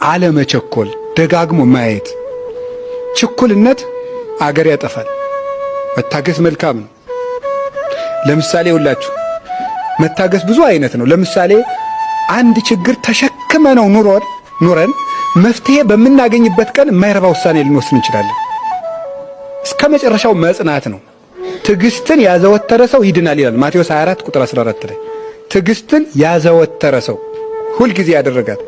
አለመቸኮል፣ ደጋግሞ ማየት። ችኩልነት አገር ያጠፋል። መታገስ መልካም ነው። ለምሳሌ ሁላችሁ መታገስ ብዙ አይነት ነው። ለምሳሌ አንድ ችግር ተሸክመነው ኑረን መፍትሄ በምናገኝበት ቀን የማይረባ ውሳኔ ልንወስን እንችላለን። እስከ መጨረሻው መጽናት ነው። ትዕግስትን ያዘወተረ ሰው ይድናል ይላል ማቴዎስ 24 ቁጥር 14 ላይ። ትዕግስትን ያዘወተረ ሰው ሁልጊዜ ያደረጋት።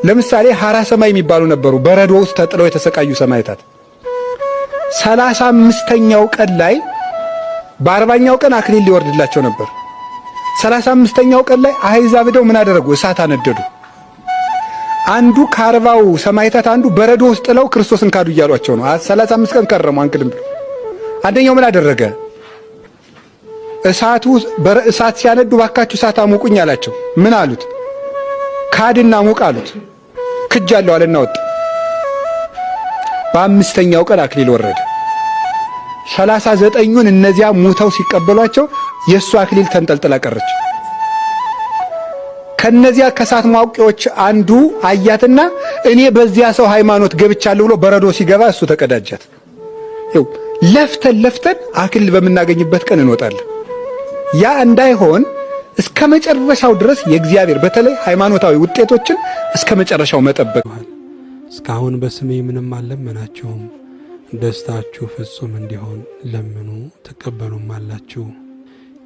ለምሳሌ ሐራ ሰማይ የሚባሉ ነበሩ፣ በረዶ ውስጥ ተጥለው የተሰቃዩ ሰማዕታት። 35ኛው ቀን ላይ በ40ኛው ቀን አክሊል ሊወርድላቸው ነበር። 35ኛው ቀን ላይ አሕዛብ ሄደው ምን አደረጉ? እሳት አነደዱ። አንዱ ከ40ው ሰማዕታት አንዱ በረዶ ውስጥ ጥለው ክርስቶስን ካዱ እያሏቸው ነው። 35 ቀን ከረሙ አንክድም ብለው። አንደኛው ምን አደረገ? እሳት ሲያነዱ ባካችሁ እሳት አሙቁኝ አላቸው። ምን አሉት? ካድና ሙቅ አሉት። ክጃለሁ አለና ወጣ። በ5ኛው ቀን አክሊል ወረደ። 39ኙን እነዚያ ሙተው ሲቀበሏቸው የእሱ አክሊል ተንጠልጥላ ቀረች። ከነዚያ ከእሳት ማውቂዎች አንዱ አያትና እኔ በዚያ ሰው ሃይማኖት ገብቻለሁ ብሎ በረዶ ሲገባ እሱ ተቀዳጃት። ለፍተን አክሊል በምናገኝበት ቀን እንወጣለን። ያ እንዳይሆን እስከ መጨረሻው ድረስ የእግዚአብሔር በተለይ ሃይማኖታዊ ውጤቶችን እስከ መጨረሻው መጠበቅ። እስካሁን በስሜ ምንም አልለመናችሁም፣ ደስታችሁ ፍጹም እንዲሆን ለምኑ ትቀበሉም አላችሁ።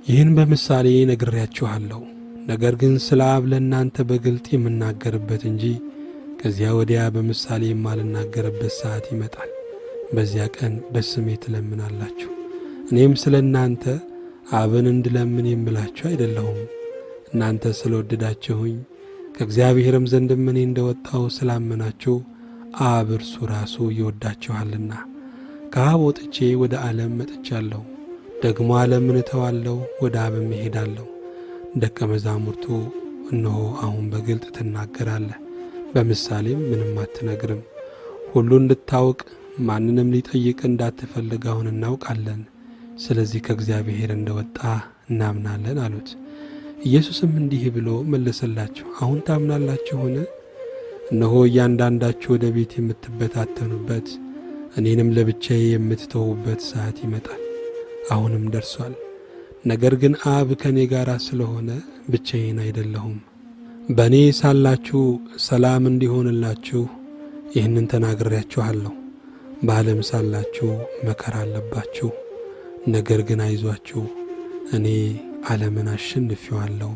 ይህን በምሳሌ ነግሬያችኋለሁ። ነገር ግን ስለ አብ ለእናንተ በግልጥ የምናገርበት እንጂ ከዚያ ወዲያ በምሳሌ የማልናገርበት ሰዓት ይመጣል። በዚያ ቀን በስሜ ትለምናላችሁ። እኔም ስለ እናንተ አብን እንድለምን የምላችሁ አይደለሁም። እናንተ ስለወደዳችሁኝ ከእግዚአብሔርም ዘንድም እኔ እንደወጣሁ ስላመናችሁ አብ እርሱ ራሱ ይወዳችኋልና። ከአብ ወጥቼ ወደ ዓለም መጥቻለሁ፣ ደግሞ ዓለምን እተዋለሁ፣ ወደ አብም እሄዳለሁ። ደቀ መዛሙርቱ እነሆ አሁን በግልጥ ትናገራለህ፣ በምሳሌም ምንም አትነግርም። ሁሉ እንድታውቅ ማንንም ሊጠይቅ እንዳትፈልግ አሁን እናውቃለን። ስለዚህ ከእግዚአብሔር እንደወጣ እናምናለን አሉት። ኢየሱስም እንዲህ ብሎ መለሰላቸው፣ አሁን ታምናላችሁን? እነሆ እያንዳንዳችሁ ወደ ቤት የምትበታተኑበት እኔንም ለብቻዬ የምትተዉበት ሰዓት ይመጣል፣ አሁንም ደርሷል። ነገር ግን አብ ከእኔ ጋር ስለሆነ ብቻዬን አይደለሁም። በእኔ ሳላችሁ ሰላም እንዲሆንላችሁ ይህንን ተናግሬያችኋለሁ። በዓለም ሳላችሁ መከራ አለባችሁ። ነገር ግን አይዟችሁ፣ እኔ ዓለምን አሸንፌዋለሁ።